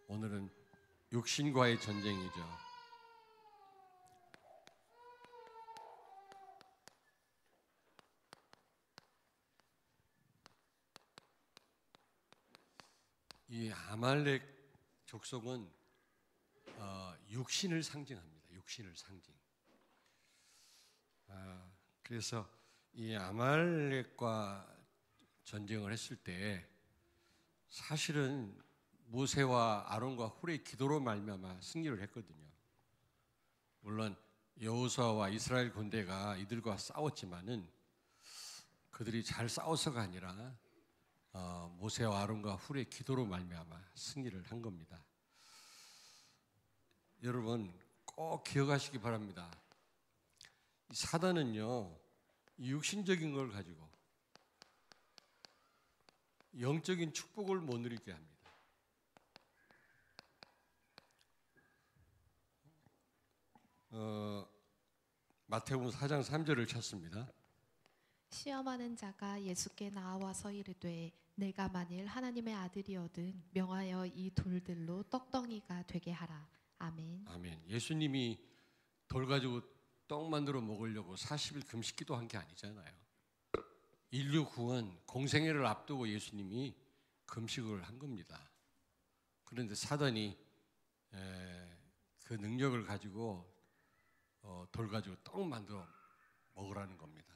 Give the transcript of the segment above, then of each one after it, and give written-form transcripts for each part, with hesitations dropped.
오늘은 육신과의 전쟁이죠. 이 아말렉 족속은 육신을 상징합니다. 육신을 상징. 그래서 이 아말렉과 전쟁을 했을 때 사실은 모세와 아론과 훌의 기도로 말미암아 승리를 했거든요. 물론 여호수아와 이스라엘 군대가 이들과 싸웠지만은 그들이 잘 싸워서가 아니라 모세와 아론과 훌의 기도로 말미암아 승리를 한 겁니다. 여러분 꼭 기억하시기 바랍니다. 사단은요, 육신적인 걸 가지고 영적인 축복을 못 누리게 합니다. 마태복음 4장 3절을 찾습니다. 시험하는 자가 예수께 나와서 이르되 내가 만일 하나님의 아들이거든 명하여 이 돌들로 떡덩이가 되게 하라. 아멘. 아멘. 예수님이 돌 가지고 떡 만들어 먹으려고 40일 금식 기도한 게 아니잖아요. 인류 구원 공생애를 앞두고 예수님이 금식을 한 겁니다. 그런데 사단이 그 능력을 가지고 돌 가지고 떡 만들어 먹으라는 겁니다.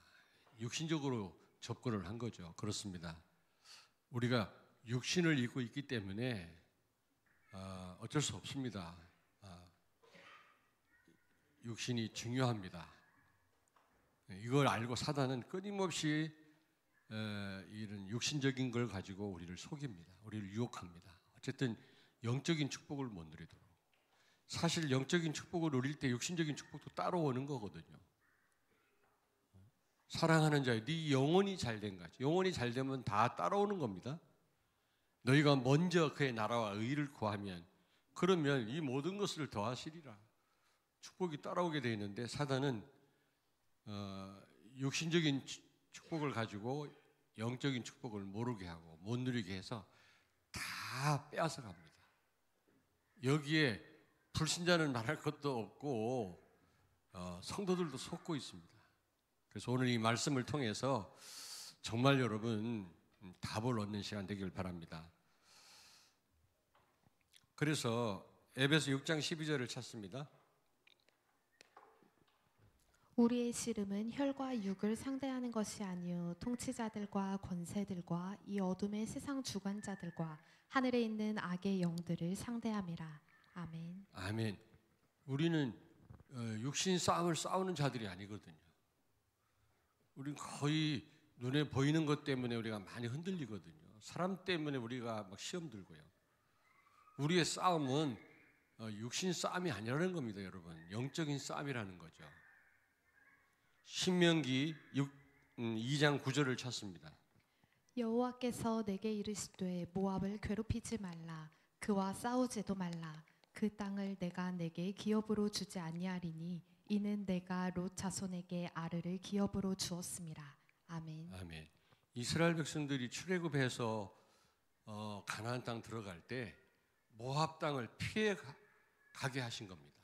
육신적으로 접근을 한 거죠. 그렇습니다. 우리가 육신을 입고 있기 때문에 어쩔 수 없습니다. 육신이 중요합니다. 이걸 알고 사단은 끊임없이 이런 육신적인 걸 가지고 우리를 속입니다. 우리를 유혹합니다. 어쨌든 영적인 축복을 못 누리도록. 사실 영적인 축복을 누릴 때 육신적인 축복도 따라오는 거거든요. 사랑하는 자여, 네 영혼이 잘된 거지. 영혼이 잘되면 다 따라오는 겁니다. 너희가 먼저 그의 나라와 의를 구하면 그러면 이 모든 것을 더하시리라. 축복이 따라오게 되어 있는데 사단은 육신적인 축복을 가지고 영적인 축복을 모르게 하고 못 누리게 해서 다 빼앗아 갑니다. 여기에 불신자는 말할 것도 없고 성도들도 속고 있습니다. 그래서 오늘 이 말씀을 통해서 정말 여러분 답을 얻는 시간 되길 바랍니다. 그래서 에베소 6장 12절을 찾습니다. 우리의 씨름은 혈과 육을 상대하는 것이 아니요 통치자들과 권세들과 이 어둠의 세상 주관자들과 하늘에 있는 악의 영들을 상대함이라. 아멘. 아멘. 우리는 육신 싸움을 싸우는 자들이 아니거든요. 우리는 거의 눈에 보이는 것 때문에 우리가 많이 흔들리거든요. 사람 때문에 우리가 막 시험 들고요. 우리의 싸움은 육신 싸움이 아니라는 겁니다, 여러분. 영적인 싸움이라는 거죠. 신명기 2장 9절을 찾습니다. 여호와께서 내게 이르시되 모압을 괴롭히지 말라. 그와 싸우지도 말라. 그 땅을 내가 내게 기업으로 주지 아니하리니 이는 내가 롯 자손에게 아르를 기업으로 주었음이라. 아멘. 아멘. 이스라엘 백성들이 출애굽해서 가나안 땅 들어갈 때 모압 땅을 피해 가게 하신 겁니다.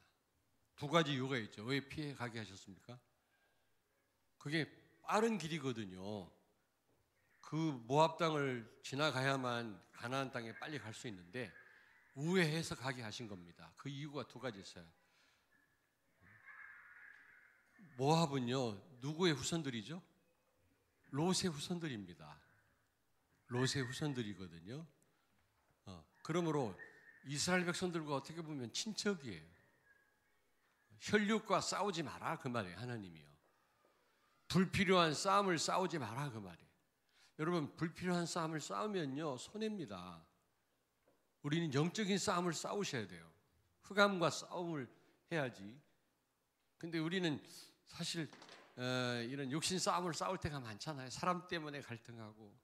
두 가지 이유가 있죠. 왜 피해 가게 하셨습니까? 그게 빠른 길이거든요. 그 모압 땅을 지나가야만 가나안 땅에 빨리 갈 수 있는데 우회해서 가게 하신 겁니다. 그 이유가 두 가지 있어요. 모압은요, 누구의 후손들이죠? 롯의 후손들입니다. 롯의 후손들이거든요. 그러므로 이스라엘 백성들과 어떻게 보면 친척이에요. 혈육과 싸우지 마라 그 말이에요. 하나님이요. 불필요한 싸움을 싸우지 마라 그 말이에요. 여러분 불필요한 싸움을 싸우면요 손해입니다. 우리는 영적인 싸움을 싸우셔야 돼요. 흑암과 싸움을 해야지. 근데 우리는 사실 이런 육신 싸움을 싸울 때가 많잖아요. 사람 때문에 갈등하고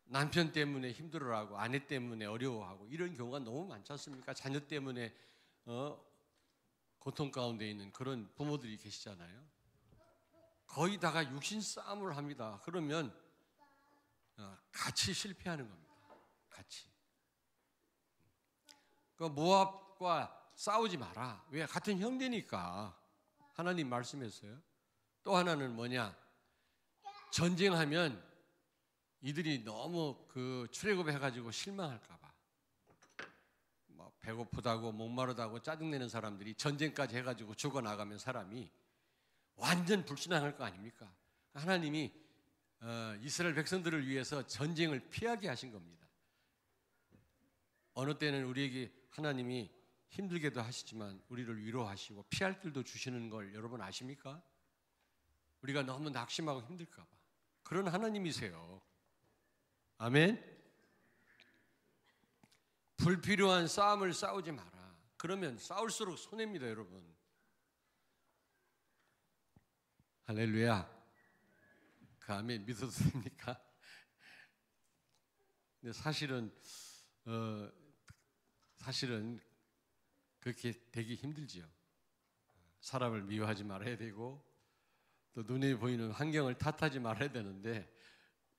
남편 때문에 힘들어하고 아내 때문에 어려워하고 이런 경우가 너무 많지 않습니까? 자녀 때문에 고통 가운데 있는 그런 부모들이 계시잖아요. 거의 다가 육신 싸움을 합니다. 그러면 같이 실패하는 겁니다. 같이. 그 모압과 싸우지 마라. 왜? 같은 형제니까. 하나님 말씀했어요. 또 하나는 뭐냐? 전쟁하면 이들이 너무 출애굽해가지고 실망할까봐. 뭐 배고프다고 목마르다고 짜증내는 사람들이 전쟁까지 해가지고 죽어나가면 사람이 완전 불신앙할 거 아닙니까? 하나님이 이스라엘 백성들을 위해서 전쟁을 피하게 하신 겁니다. 어느 때는 우리에게 하나님이 힘들게도 하시지만 우리를 위로하시고 피할 길도 주시는 걸 여러분 아십니까? 우리가 너무 낙심하고 힘들까 봐. 그런 하나님이세요. 아멘? 불필요한 싸움을 싸우지 마라. 그러면 싸울수록 손해입니다, 여러분. 할렐루야. 그 아멘 믿어도 됩니까? 근데 사실은 그렇게 되기 힘들지요. 사람을 미워하지 말아야 되고 또 눈에 보이는 환경을 탓하지 말아야 되는데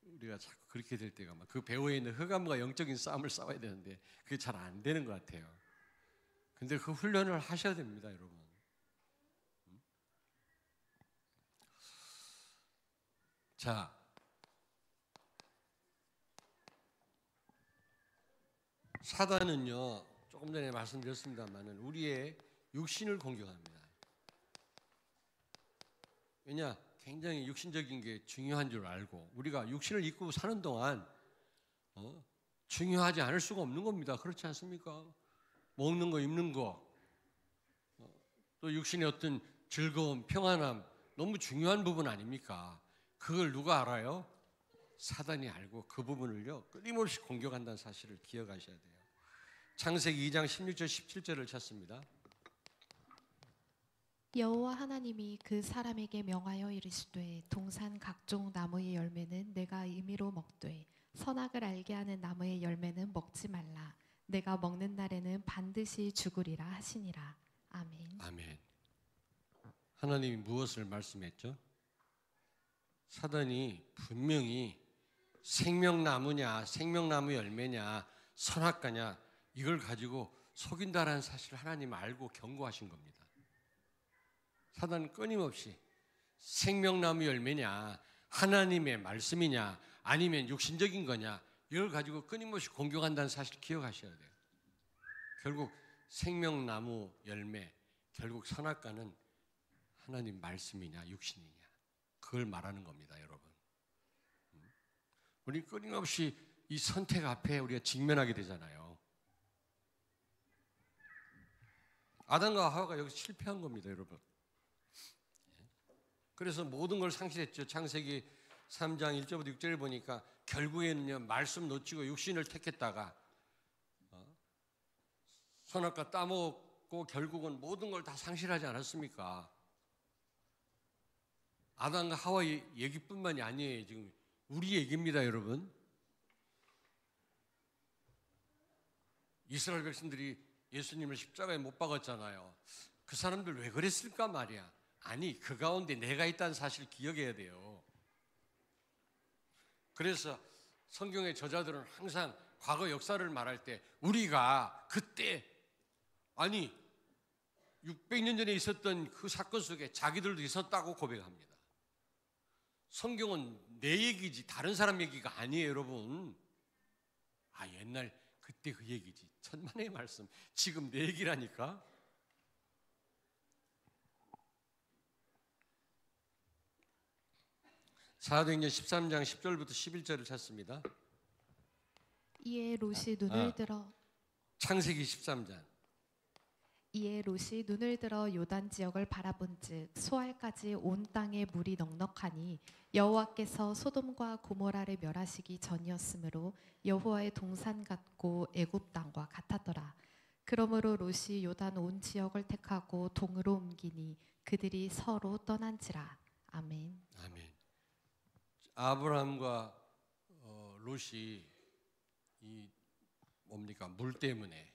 우리가 자꾸 그렇게 될 때가 그 배후에 있는 흑암과 영적인 싸움을 싸워야 되는데 그게 잘 안 되는 것 같아요. 근데 그 훈련을 하셔야 됩니다, 여러분. 자, 사단은요, 조금 전에 말씀드렸습니다만은 우리의 육신을 공격합니다. 왜냐? 굉장히 육신적인 게 중요한 줄 알고 우리가 육신을 입고 사는 동안 중요하지 않을 수가 없는 겁니다. 그렇지 않습니까? 먹는 거, 입는 거, 또 육신의 어떤 즐거움, 평안함 너무 중요한 부분 아닙니까? 그걸 누가 알아요? 사단이 알고 그 부분을요 끊임없이 공격한다는 사실을 기억하셔야 돼요. 창세기 2장 16절 17절을 찾습니다. 여호와 하나님이 그 사람에게 명하여 이르시되 동산 각종 나무의 열매는 내가 임의로 먹되 선악을 알게 하는 나무의 열매는 먹지 말라. 내가 먹는 날에는 반드시 죽으리라 하시니라. 아멘. 아멘. 하나님이 무엇을 말씀했죠? 사단이 분명히 생명나무냐, 생명나무 열매냐, 선악과냐 이걸 가지고 속인다라는 사실을 하나님 알고 경고하신 겁니다. 사단은 끊임없이 생명나무 열매냐, 하나님의 말씀이냐, 아니면 육신적인 거냐 이걸 가지고 끊임없이 공격한다는 사실 기억하셔야 돼요. 결국 생명나무 열매, 결국 선악과는 하나님 말씀이냐, 육신이냐 그걸 말하는 겁니다, 여러분. 우리 끊임없이 이 선택 앞에 우리가 직면하게 되잖아요. 아담과 하와가 여기서 실패한 겁니다, 여러분. 그래서 모든 걸 상실했죠. 창세기 3장 1절부터 6절을 보니까 결국에는요 말씀 놓치고 육신을 택했다가 선악과 따먹고 결국은 모든 걸 다 상실하지 않았습니까? 아담과 하와의 얘기뿐만이 아니에요. 지금 우리 얘기입니다, 여러분. 이스라엘 백성들이 예수님을 십자가에 못 박았잖아요. 그 사람들 왜 그랬을까 말이야. 아니, 그 가운데 내가 있다는 사실을 기억해야 돼요. 그래서 성경의 저자들은 항상 과거 역사를 말할 때 우리가 그때 아니 600년 전에 있었던 그 사건 속에 자기들도 있었다고 고백합니다. 성경은 내 얘기지 다른 사람 얘기가 아니에요, 여러분. 옛날 그때 그 얘기지. 천만의 말씀. 지금 내 얘기라니까. 사도행전 13장 10절부터 11절을 찾습니다. 이에 롯이 눈을 들어 창세기 13장. 이에 롯이 눈을 들어 요단 지역을 바라본즉 소알까지 온 땅에 물이 넉넉하니 여호와께서 소돔과 고모라를 멸하시기 전이었으므로 여호와의 동산 같고 애굽 땅과 같았더라. 그러므로 롯이 요단 온 지역을 택하고 동으로 옮기니 그들이 서로 떠난지라. 아멘. 아멘. 아브라함과 롯이 이 뭡니까? 물 때문에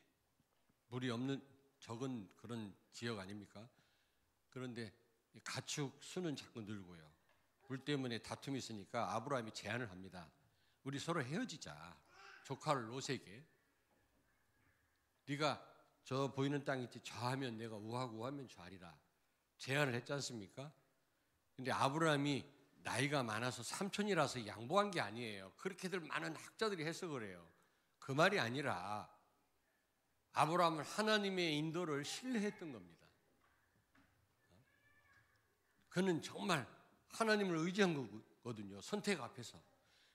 물이 없는 적은 그런 지역 아닙니까? 그런데 가축 수는 자꾸 늘고요. 물 때문에 다툼이 있으니까 아브라함이 제안을 합니다. 우리 서로 헤어지자. 조카를 롯에게. 네가 저 보이는 땅 있지, 저 하면 내가 우하고 우하면 저 하리라. 제안을 했지 않습니까? 근데 아브라함이 나이가 많아서 삼촌이라서 양보한 게 아니에요. 그렇게들 많은 학자들이 해석을 해요. 그 말이 아니라 아브라함은 하나님의 인도를 신뢰했던 겁니다. 그는 정말 하나님을 의지한 거거든요. 선택 앞에서.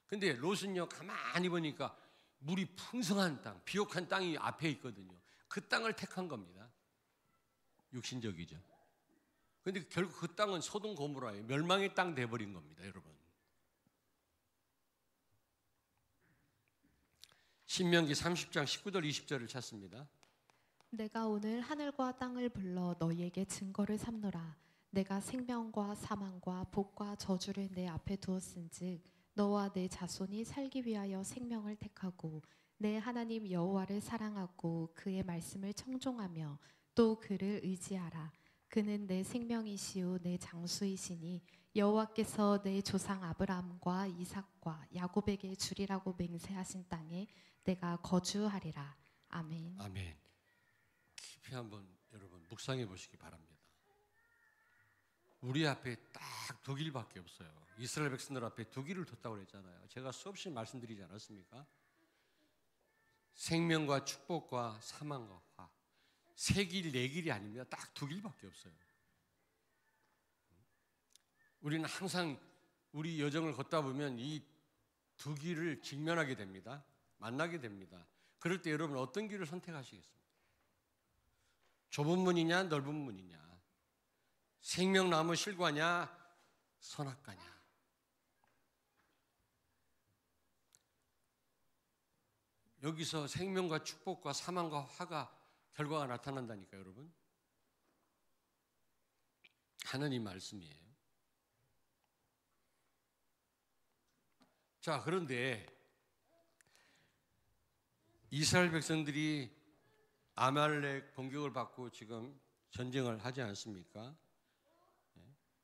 근데 롯은요, 가만히 보니까 물이 풍성한 땅, 비옥한 땅이 앞에 있거든요. 그 땅을 택한 겁니다. 육신적이죠. 근데 결국 그 땅은 소돔 고모라예요. 멸망의 땅 돼버린 겁니다, 여러분. 신명기 30장 19절 20절을 찾습니다. 내가 오늘 하늘과 땅을 불러 너희에게 증거를 삼노라. 내가 생명과 사망과 복과 저주를 내 앞에 두었은즉 너와 내 자손이 살기 위하여 생명을 택하고 내 하나님 여호와를 사랑하고 그의 말씀을 청종하며 또 그를 의지하라. 그는 내 생명이시요 내 장수이시니 여호와께서 내 조상 아브라함과 이삭과 야곱에게 주리라고 맹세하신 땅에 내가 거주하리라. 아멘. 아멘. 깊이 한번 여러분 묵상해 보시기 바랍니다. 우리 앞에 딱 두 길밖에 없어요. 이스라엘 백성들 앞에 두 길을 뒀다고 그랬잖아요. 제가 수없이 말씀드리지 않았습니까? 생명과 축복과 사망과 화. 세 길, 네 길이 아닙니다. 딱 두 길밖에 없어요. 우리는 항상 우리 여정을 걷다 보면 이 두 길을 직면하게 됩니다. 만나게 됩니다. 그럴 때 여러분 어떤 길을 선택하시겠습니까? 좁은 문이냐 넓은 문이냐, 생명나무 실과냐 선악과냐. 여기서 생명과 축복과 사망과 화가 결과가 나타난다니까요, 여러분. 하나님 말씀이에요. 자, 그런데 이스라엘 백성들이 아말렉 공격을 받고 지금 전쟁을 하지 않습니까?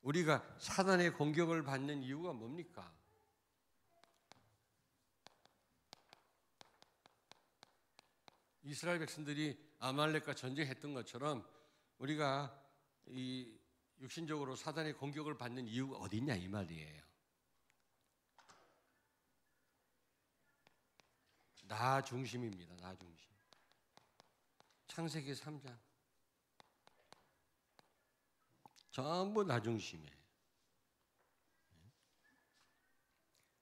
우리가 사단의 공격을 받는 이유가 뭡니까? 이스라엘 백성들이 아말렉과 전쟁했던 것처럼 우리가 이 육신적으로 사단의 공격을 받는 이유가 어디 있냐 이 말이에요. 나 중심입니다. 나 중심. 창세기 3장. 전부 나 중심이에요.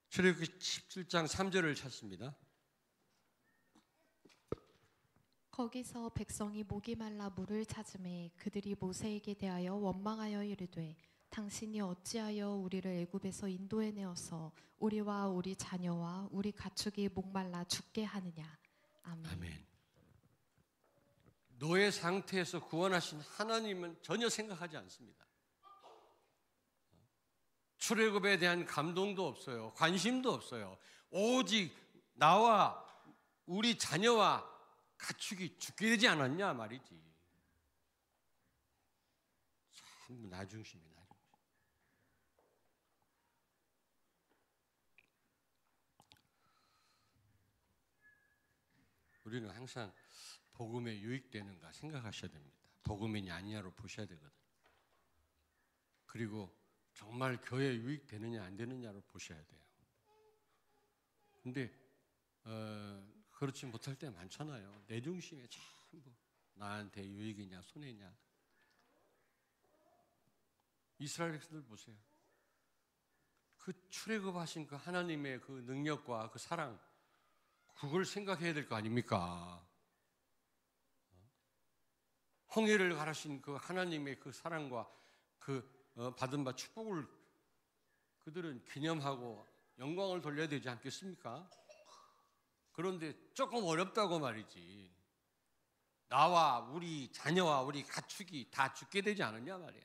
출애굽기 17장 3절을 찾습니다. 거기서 백성이 목이 말라 물을 찾음에 그들이 모세에게 대하여 원망하여 이르되 당신이 어찌하여 우리를 애굽에서 인도해 내어서 우리와 우리 자녀와 우리 가축이 목말라 죽게 하느냐. 아멘. 아멘. 노예 상태에서 구원하신 하나님은 전혀 생각하지 않습니다. 출애굽에 대한 감동도 없어요. 관심도 없어요. 오직 나와 우리 자녀와 가축이 죽게 되지 않았냐 말이지. 참 나 중심이야. 나 중심. 우리는 항상 복음에 유익되는가 생각하셔야 됩니다. 복음이냐 아니냐로 보셔야 되거든요. 그리고 정말 교회에 유익되느냐 안 되느냐로 보셔야 돼요. 근데 그렇지 못할 때 많잖아요. 내 중심에 전부 나한테 유익이냐 손해냐. 이스라엘 백성들 보세요. 그 출애굽하신 그 하나님의 그 능력과 그 사랑, 그걸 생각해야 될 거 아닙니까? 홍해를 가르신 그 하나님의 그 사랑과 그 받은 바 축복을 그들은 기념하고 영광을 돌려야 되지 않겠습니까? 그런데 조금 어렵다고 말이지. 나와 우리 자녀와 우리 가축이 다 죽게 되지 않았냐 말이야.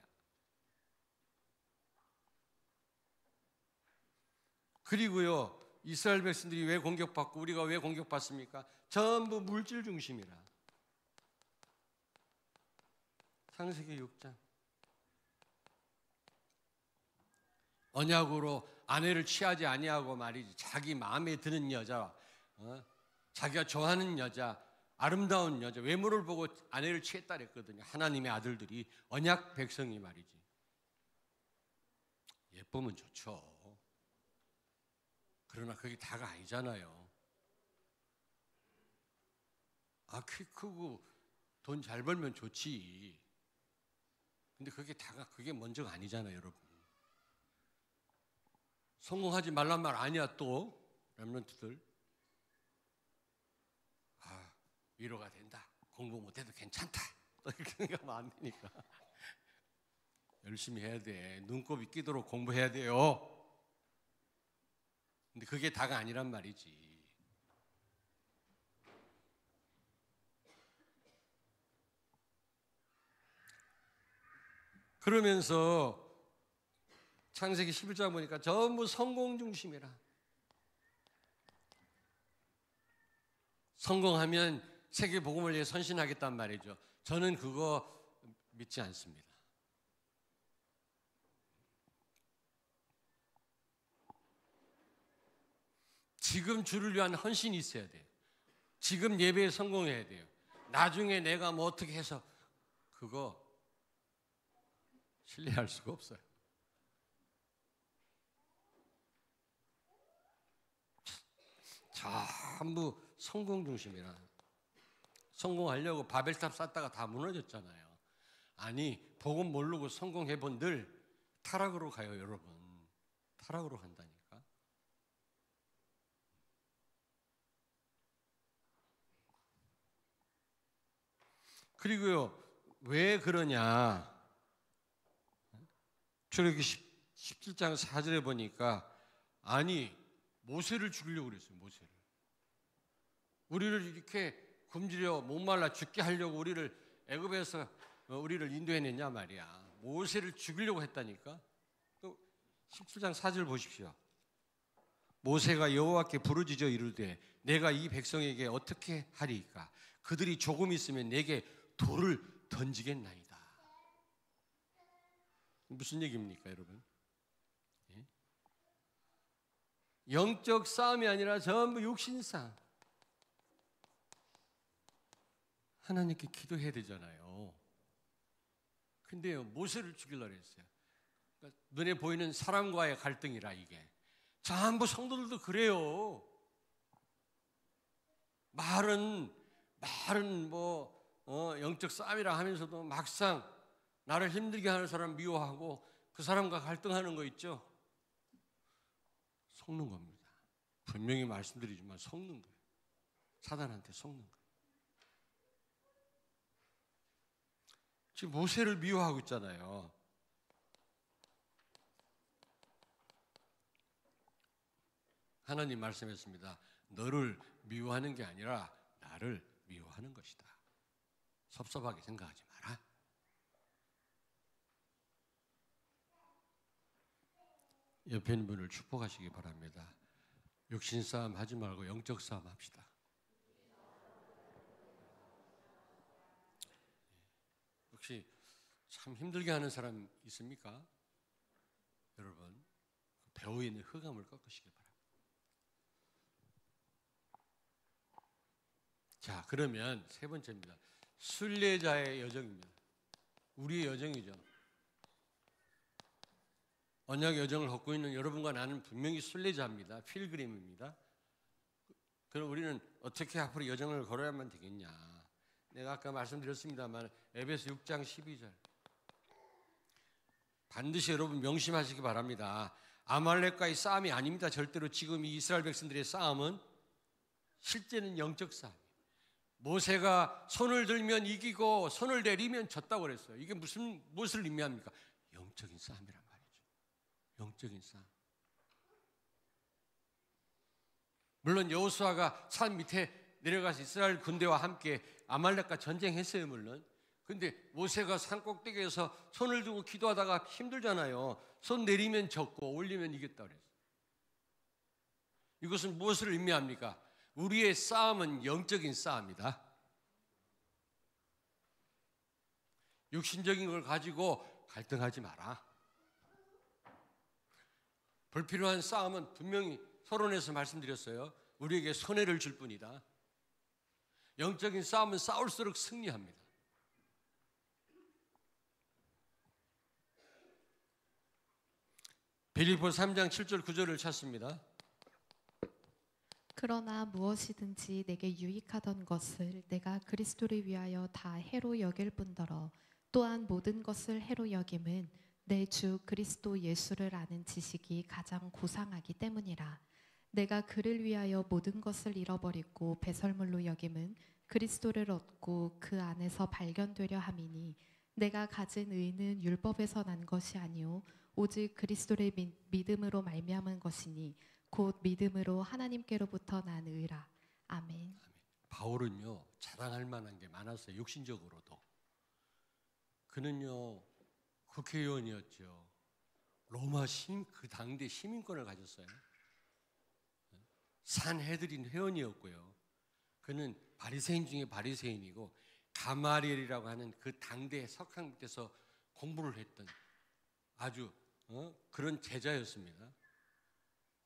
그리고요, 이스라엘 백성들이 왜 공격받고 우리가 왜 공격받습니까? 전부 물질 중심이라. 창세기 6장. 언약으로 아내를 취하지 아니하고 말이지 자기 마음에 드는 여자, 자기가 좋아하는 여자, 아름다운 여자, 외모를 보고 아내를 취했다 그랬거든요. 하나님의 아들들이, 언약 백성이 말이지. 예쁘면 좋죠. 그러나 그게 다가 아니잖아요. 키 크고 돈 잘 벌면 좋지. 근데 그게 다가, 그게 먼저가 아니잖아요, 여러분. 성공하지 말란 말 아니야. 또 렘넌트들 위로가 된다, 공부 못해도 괜찮다, 이렇게 생각하면 안 되니까 열심히 해야 돼. 눈곱이 끼도록 공부해야 돼요. 근데 그게 다가 아니란 말이지. 그러면서 창세기 11장 보니까 전부 성공 중심이라. 성공하면 세계 복음을 위해 선신하겠단 말이죠. 저는 그거 믿지 않습니다. 지금 주를 위한 헌신이 있어야 돼요. 지금 예배에 성공해야 돼요. 나중에 내가 뭐 어떻게 해서, 그거 신뢰할 수가 없어요. 전부 성공 중심이라. 성공하려고 바벨탑 쌓다가 다 무너졌잖아요. 아니, 복음 모르고 성공해본 늘 타락으로 가요, 여러분. 타락으로 간다니까. 그리고요, 왜 그러냐? 출애굽기 17장 4절에 보니까, 아니, 모세를 죽이려고 그랬어요. 모세를. 우리를 이렇게 굶주려 목말라 죽게 하려고 우리를 애굽에서 우리를 인도해냈냐 말이야. 모세를 죽이려고 했다니까. 또 17장 4절 보십시오. 모세가 여호와께 부르짖어 이르되 내가 이 백성에게 어떻게 하리이까? 그들이 조금 있으면 내게 돌을 던지겠나이다. 무슨 얘기입니까, 여러분? 예? 영적 싸움이 아니라 전부 육신 싸움. 하나님께 기도해야 되잖아요. 근데요, 모세를 죽이려고 했어요. 그러니까 눈에 보이는 사람과의 갈등이라. 이게 전부 성도들도 그래요. 말은 영적 싸움이라 하면서도 막상 나를 힘들게 하는 사람 미워하고 그 사람과 갈등하는 거 있죠. 속는 겁니다. 분명히 말씀드리지만 속는 거예요. 사단한테 속는 거예요. 지금 모세를 미워하고 있잖아요. 하나님 말씀했습니다. 너를 미워하는 게 아니라 나를 미워하는 것이다. 섭섭하게 생각하지 마라. 옆에 있는 분을 축복하시기 바랍니다. 육신 싸움 하지 말고 영적 싸움 합시다. 혹시 참 힘들게 하는 사람 있습니까? 여러분, 배후에 있는 흑암을 꺾으시기 바랍니다. 자, 그러면 세 번째입니다. 순례자의 여정입니다. 우리의 여정이죠. 언약의 여정을 걷고 있는 여러분과 나는 분명히 순례자입니다. 필그림입니다. 그럼 우리는 어떻게 앞으로 여정을 걸어야만 되겠냐? 내가 아까 말씀드렸습니다만 에베소 6장 12절 반드시 여러분 명심하시기 바랍니다. 아말렉과의 싸움이 아닙니다. 절대로 지금 이 이스라엘 백성들의 싸움은 실제는 영적 싸움. 모세가 손을 들면 이기고 손을 내리면 졌다고 그랬어요. 이게 무엇을 의미합니까? 영적인 싸움이란 말이죠. 영적인 싸움. 물론 여호수아가 산 밑에 내려가서 이스라엘 군대와 함께 아말렉과 전쟁했어요, 물론. 근데 모세가 산 꼭대기에서 손을 두고 기도하다가 힘들잖아요. 손 내리면 졌고 올리면 이겼다 그랬어요. 이것은 무엇을 의미합니까? 우리의 싸움은 영적인 싸움이다. 육신적인 걸 가지고 갈등하지 마라. 불필요한 싸움은 분명히 서론에서 말씀드렸어요. 우리에게 손해를 줄 뿐이다. 영적인 싸움은 싸울수록 승리합니다. 빌립보 3장 7절 9절을 찾습니다. 그러나 무엇이든지 내게 유익하던 것을 내가 그리스도를 위하여 다 해로 여길 뿐더러 또한 모든 것을 해로 여김은 내 주 그리스도 예수를 아는 지식이 가장 고상하기 때문이라. 내가 그를 위하여 모든 것을 잃어버리고 배설물로 여김은 그리스도를 얻고 그 안에서 발견되려 함이니 내가 가진 의는 율법에서 난 것이 아니요 오직 그리스도를 믿음으로 말미암은 것이니 곧 믿음으로 하나님께로부터 난 의라. 아멘. 바울은요 자랑할 만한 게 많았어요. 육신적으로도. 그는요 국회의원이었죠. 로마 그 당대 시민권을 가졌어요. 산헤드린 회원이었고요. 그는 바리새인 중에 바리새인이고 가마리엘이라고 하는 그 당대 석학 밑에서 공부를 했던 아주 그런 제자였습니다.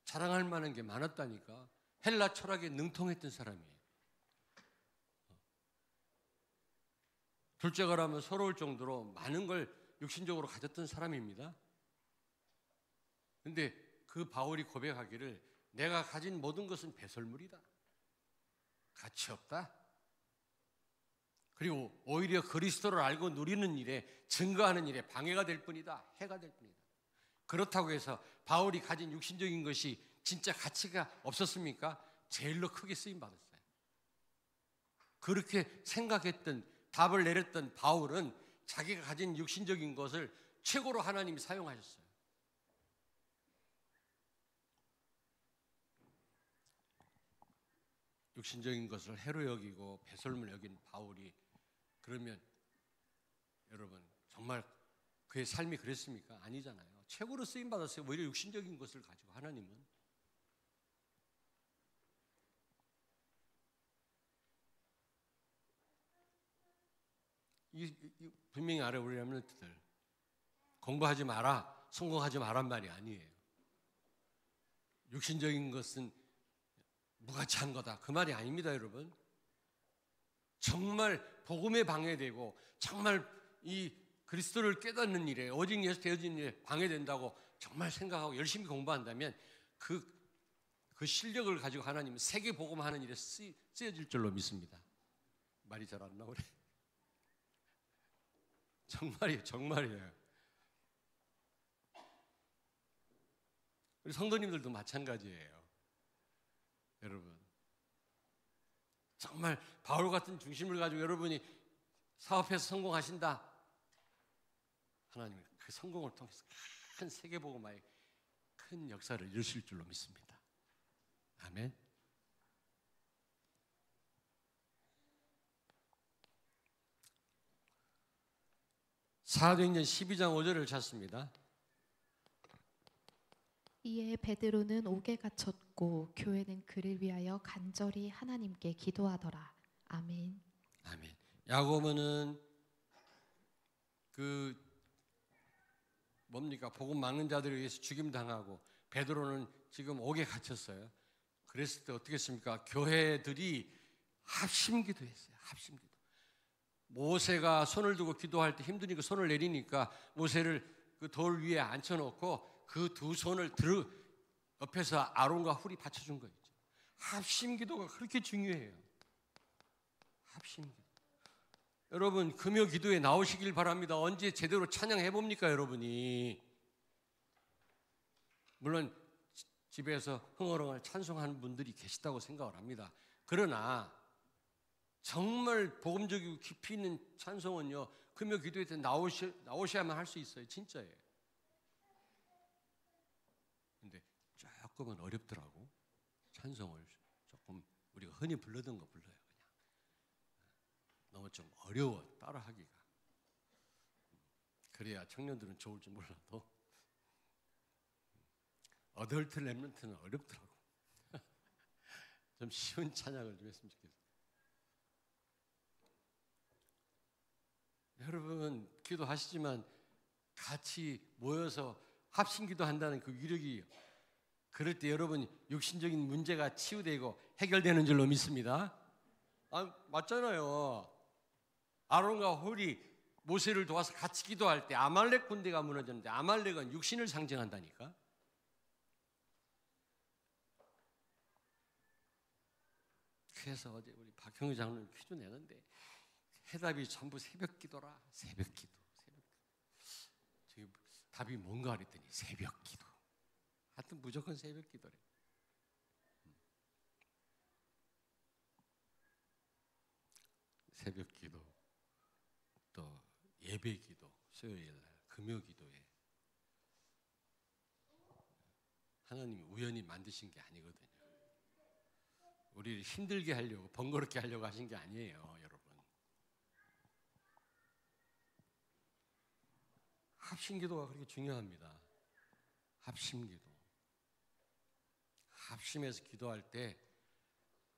자랑할 만한 게 많았다니까. 헬라 철학에 능통했던 사람이에요. 둘째가 라면 서러울 정도로 많은 걸 육신적으로 가졌던 사람입니다. 근데 그 바울이 고백하기를 내가 가진 모든 것은 배설물이다. 가치 없다. 그리고 오히려 그리스도를 알고 누리는 일에 증거하는 일에 방해가 될 뿐이다. 해가 될 뿐이다. 그렇다고 해서 바울이 가진 육신적인 것이 진짜 가치가 없었습니까? 제일로 크게 쓰임 받았어요. 그렇게 생각했던 답을 내렸던 바울은 자기가 가진 육신적인 것을 최고로 하나님이 사용하셨어요. 육신적인 것을 해로 여기고 배설물 여긴 바울이 그러면 여러분 정말 그의 삶이 그랬습니까? 아니잖아요. 최고로 쓰임 받았어요. 오히려 육신적인 것을 가지고 하나님은. 분명히 알아요. 우리 렘넌트들 공부하지 마라, 성공하지 마란 말이 아니에요. 육신적인 것은 무가치한 거다 그 말이 아닙니다. 여러분 정말 복음에 방해되고 정말 이 그리스도를 깨닫는 일에 오직 예수 되어지는 일에 방해된다고 정말 생각하고 열심히 공부한다면 그 실력을 가지고 하나님은 세계 복음하는 일에 쓰여질 줄로 믿습니다. 말이 잘 안 나오네. 정말이에요. 우리 성도님들도 마찬가지예요. 여러분 정말 바울 같은 중심을 가지고 여러분이 사업해서 성공하신다. 하나님은 그 성공을 통해서 큰 세계복음화의 큰 역사를 이루실 줄로 믿습니다. 아멘. 사도행전 12장 5절을 찾습니다. 이에 베드로는 옥에 갇혔고 교회는 그를 위하여 간절히 하나님께 기도하더라. 아멘. 아멘. 야고보는 복음 막는 자들에 의해서 죽임 당하고 베드로는 지금 옥에 갇혔어요. 그랬을 때 어떻게 했습니까? 교회들이 합심기도했어요. 합심기도. 모세가 손을 두고 기도할 때 힘드니까 손을 내리니까 모세를 그 돌 위에 앉혀놓고 그 두 손을 옆에서 아론과 훌이 받쳐준 거죠. 합심기도가 그렇게 중요해요. 합심기도. 여러분 금요 기도에 나오시길 바랍니다. 언제 제대로 찬양해 봅니까 여러분이? 물론 집에서 흥얼흥얼 찬송하는 분들이 계시다고 생각을 합니다. 그러나 정말 복음적이고 깊이 있는 찬송은요 금요 기도회 때 나오셔야만 할 수 있어요. 진짜예요. 근데 조금은 어렵더라고. 찬송을 조금 우리가 흔히 불러던 거 불러요. 그냥 너무 좀 어려워 따라하기가. 그래야 청년들은 좋을지 몰라도 어덜트 렘넌트는 어렵더라고. 좀 쉬운 찬양을 좀 했으면 좋겠어요. 여러분 기도하시지만 같이 모여서 합심기도 한다는 그 위력이 그럴 때 여러분 육신적인 문제가 치유되고 해결되는 줄로 믿습니다. 맞잖아요. 아론과 홀이 모세를 도와서 같이 기도할 때 아말렉 군대가 무너졌는데 아말렉은 육신을 상징한다니까. 그래서 어제 우리 박형규 장로님 퀴즈 내는데 해답이 전부 새벽 기도라. 새벽 기도. 저기 답이 뭔가 그랬더니 새벽 기도. 하여튼 무조건 새벽 기도래. 새벽 기도, 또 예배 기도, 수요일 날 금요 기도에 하나님이 우연히 만드신 게 아니거든요. 우리를 힘들게 하려고, 번거롭게 하려고 하신 게 아니에요, 여러분. 합심기도가 그렇게 중요합니다. 합심기도. 합심해서 기도할 때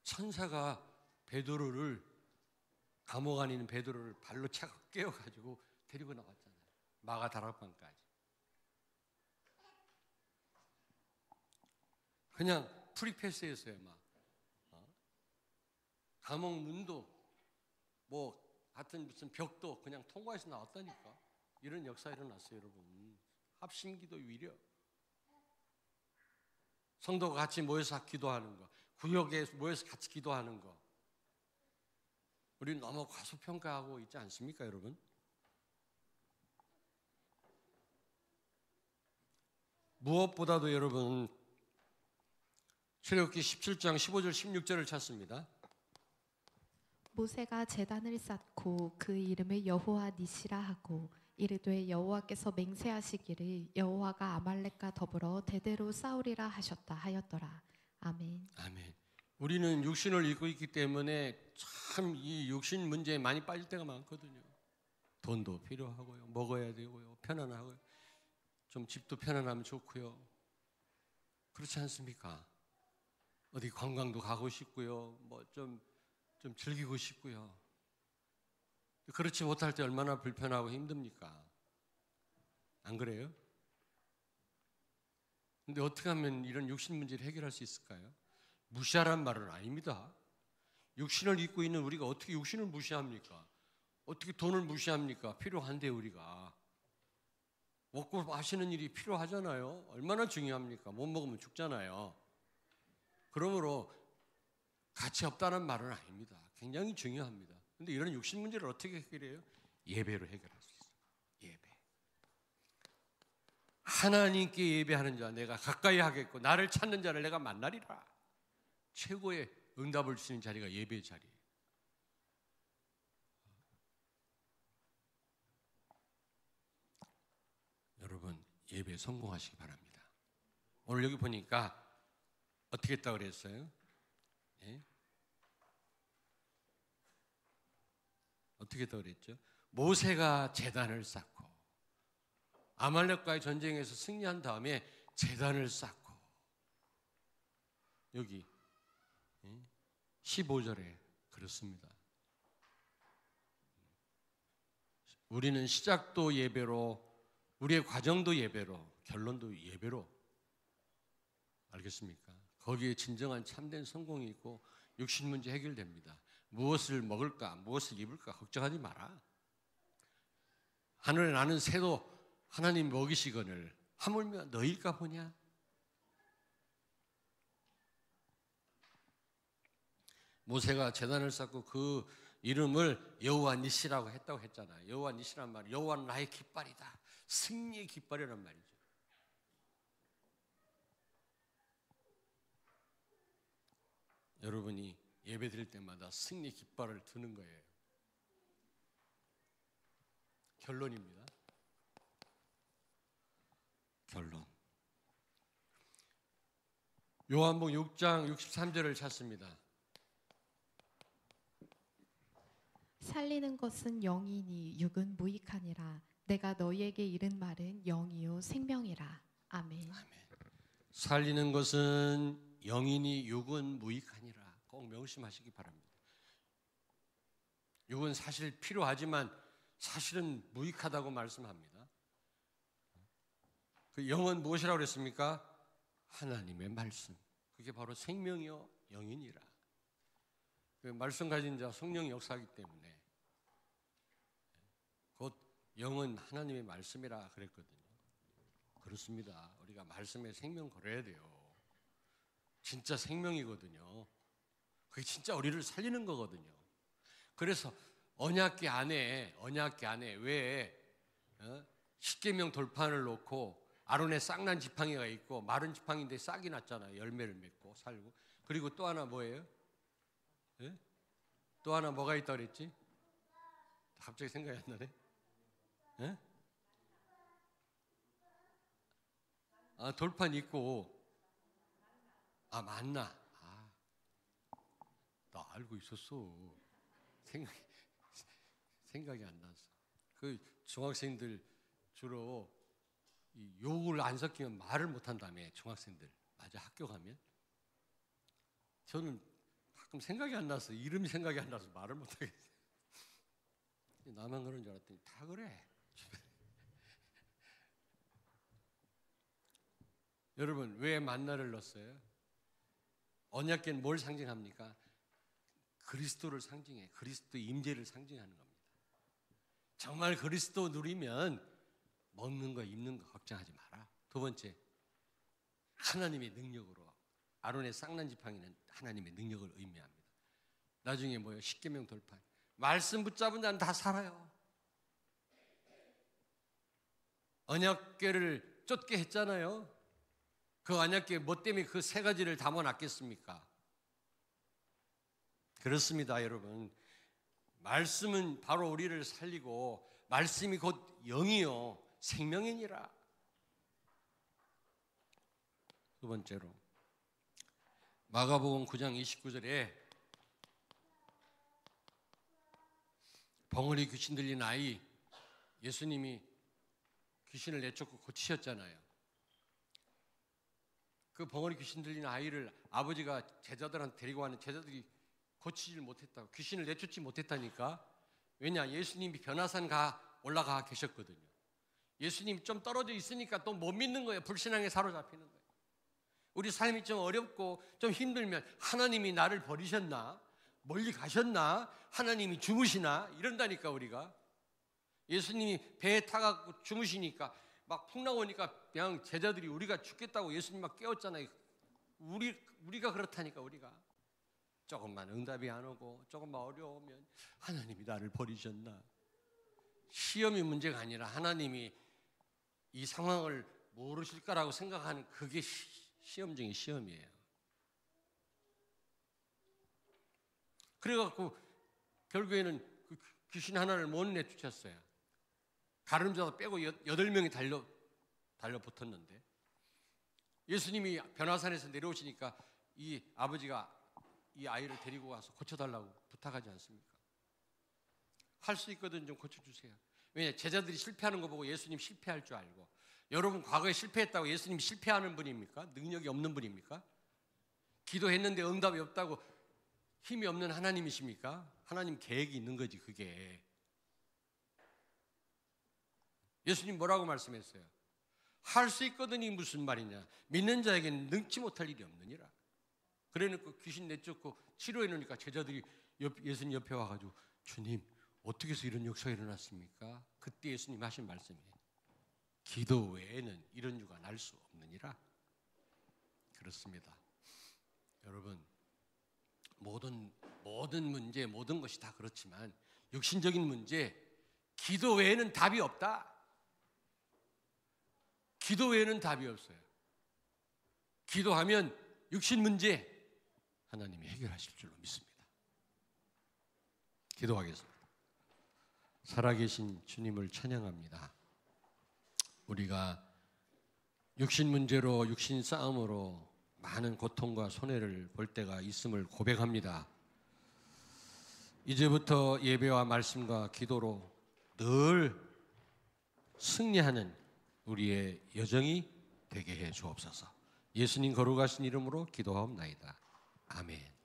천사가 베드로를, 감옥 안에 있는 베드로를 발로 착 깨워가지고 데리고 나갔잖아요. 마가 다락방까지. 그냥 프리패스였어요, 막. 감옥 문도 뭐 같은 무슨 벽도 그냥 통과해서 나왔다니까. 이런 역사 일어났어요, 여러분. 합심기도 위력. 성도가 같이 모여서 기도하는 거, 구역에 모여서 같이 기도하는 거. 우리 너무 과소평가하고 있지 않습니까, 여러분? 무엇보다도 여러분, 출애굽기 17장 15절 16절을 찾습니다. 모세가 제단을 쌓고 그 이름을 여호와 니시라 하고 이르되 여호와께서 맹세하시기를 여호와가 아말렉과 더불어 대대로 싸우리라 하셨다 하였더라. 아멘. 아멘. 우리는 육신을 입고 있기 때문에 참 이 육신 문제에 많이 빠질 때가 많거든요. 돈도 필요하고요, 먹어야 되고요, 편안하고요, 좀 집도 편안하면 좋고요. 그렇지 않습니까? 어디 관광도 가고 싶고요, 뭐 좀 즐기고 싶고요. 그렇지 못할 때 얼마나 불편하고 힘듭니까? 안 그래요? 근데 어떻게 하면 이런 육신 문제를 해결할 수 있을까요? 무시하란 말은 아닙니다. 육신을 입고 있는 우리가 어떻게 육신을 무시합니까? 어떻게 돈을 무시합니까? 필요한데 우리가 먹고 마시는 일이 필요하잖아요. 얼마나 중요합니까? 못 먹으면 죽잖아요. 그러므로 가치 없다는 말은 아닙니다. 굉장히 중요합니다. 근데 이런 육신 문제를 어떻게 해결해요? 예배로 해결할 수 있어요. 예배. 하나님께 예배하는 자 내가 가까이 하겠고 나를 찾는 자를 내가 만나리라. 최고의 응답을 주시는 자리가 예배의 자리예요. 여러분 예배 성공하시기 바랍니다. 오늘 여기 보니까 어떻게 했다고 그랬어요? 예? 어떻게 했다고 그랬죠? 모세가 제단을 쌓고 아말렉과의 전쟁에서 승리한 다음에 제단을 쌓고 여기 15절에 그렇습니다. 우리는 시작도 예배로, 우리의 과정도 예배로, 결론도 예배로. 알겠습니까? 거기에 진정한 참된 성공이 있고 육신 문제 해결됩니다. 무엇을 먹을까, 무엇을 입을까 걱정하지 마라. 하늘에 나는 새도 하나님 먹이시거늘 하물며 너일까 보냐? 모세가 제단을 쌓고 그 이름을 여호와 니시라고 했다고 했잖아요. 여호와 니시란 말은 여호와는 나의 깃발이다. 승리의 깃발이란 말이죠. 여러분이 예배 드릴 때마다 승리 깃발을 드는 거예요. 결론입니다. 결론. 요한복음 6장 63절을 찾습니다. 살리는 것은 영이니 육은 무익하니라. 내가 너희에게 이른 말은 영이요 생명이라. 아멘. 아멘. 살리는 것은 영이니 육은 무익하니라. 꼭 명심하시기 바랍니다. 육은 사실 필요하지만 사실은 무익하다고 말씀합니다. 그 영은 무엇이라고 그랬습니까? 하나님의 말씀. 그게 바로 생명이요 영이니라. 그 말씀 가진 자 성령이 역사하기 때문에 곧 영은 하나님의 말씀이라 그랬거든요. 그렇습니다. 우리가 말씀에 생명 걸어야 돼요. 진짜 생명이거든요. 그게 진짜 우리를 살리는 거거든요. 그래서 언약궤 안에 왜 십계명 돌판을 놓고 아론의 쌍난 지팡이가 있고 마른 지팡이인데 싹이 났잖아요. 열매를 맺고 살고. 그리고 또 하나 뭐예요? 예? 또 하나 뭐가 있다 그랬지? 갑자기 생각이 안 나네. 예? 아, 돌판 있고 만나. 나 알고 있었어. 생각이 안 났어. 그 중학생들 주로 이 욕을 안 섞이면 말을 못 한다며. 중학생들 맞아. 학교 가면 저는 가끔 생각이 안 나서 이름이 생각이 안 나서 말을 못 하겠어요. 나만 그런 줄 알았더니 다 그래. 여러분 왜 만나를 넣었어요? 언약궤는 뭘 상징합니까? 그리스도를 상징해. 그리스도 임재를 상징하는 겁니다. 정말 그리스도 누리면 먹는 거 입는 거 걱정하지 마라. 두 번째, 하나님의 능력으로. 아론의 쌍난 지팡이는 하나님의 능력을 의미합니다. 나중에 뭐예요? 십계명 돌판. 말씀 붙잡은 자는 다 살아요. 언약궤를 쫓게 했잖아요. 그 언약궤 뭐 때문에 그 세 가지를 담아놨겠습니까? 그렇습니다, 여러분. 말씀은 바로 우리를 살리고 말씀이 곧 영이요 생명이니라. 두 번째로 마가복음 9장 29절에 벙어리 귀신 들린 아이, 예수님이 귀신을 내쫓고 고치셨잖아요. 그 벙어리 귀신 들린 아이를 아버지가 제자들한테 데리고 왔는데 제자들이 고치질 못했다고, 귀신을 내쫓지 못했다니까. 왜냐? 예수님이 변화산 올라가 계셨거든요. 예수님이 좀 떨어져 있으니까 또 못 믿는 거예요. 불신앙에 사로잡히는 거예요. 우리 삶이 좀 어렵고 좀 힘들면 하나님이 나를 버리셨나? 멀리 가셨나? 하나님이 주무시나? 이런다니까. 우리가 예수님이 배에 타갖고 주무시니까 막 풍랑 오니까 그냥 제자들이 우리가 죽겠다고 예수님 막 깨웠잖아요. 우리가 그렇다니까. 우리가 조금만 응답이 안 오고 조금만 어려우면 하나님이 나를 버리셨나? 시험이 문제가 아니라 하나님이 이 상황을 모르실까라고 생각하는 그게 시험 중에 시험이에요. 그래갖고 결국에는 그 귀신 하나를 못 내쫓았어요. 가늠자도 빼고 8명이 달려붙었는데 예수님이 변화산에서 내려오시니까 이 아버지가 이 아이를 데리고 와서 고쳐달라고 부탁하지 않습니까? 할 수 있거든 좀 고쳐주세요. 왜냐? 제자들이 실패하는 거 보고 예수님 실패할 줄 알고. 여러분 과거에 실패했다고 예수님 실패하는 분입니까? 능력이 없는 분입니까? 기도했는데 응답이 없다고 힘이 없는 하나님이십니까? 하나님 계획이 있는 거지 그게. 예수님 뭐라고 말씀했어요? 할 수 있거든이 무슨 말이냐? 믿는 자에게는 능치 못할 일이 없느니라. 그래놓고 귀신 내쫓고 치료해 놓으니까 제자들이 예수님 옆에 와가지고 주님 어떻게 해서 이런 역사가 일어났습니까? 그때 예수님 하신 말씀이에요. 기도 외에는 이런 유가 날 수 없느니라. 그렇습니다. 여러분 모든 문제 모든 것이 다 그렇지만 육신적인 문제 기도 외에는 답이 없다. 기도 외에는 답이 없어요. 기도하면 육신 문제 하나님이 해결하실 줄로 믿습니다. 기도하겠습니다. 살아계신 주님을 찬양합니다. 우리가 육신 문제로 육신 싸움으로 많은 고통과 손해를 볼 때가 있음을 고백합니다. 이제부터 예배와 말씀과 기도로 늘 승리하는 우리의 여정이 되게 해 주옵소서. 예수님 거룩하신 이름으로 기도하옵나이다. 아멘.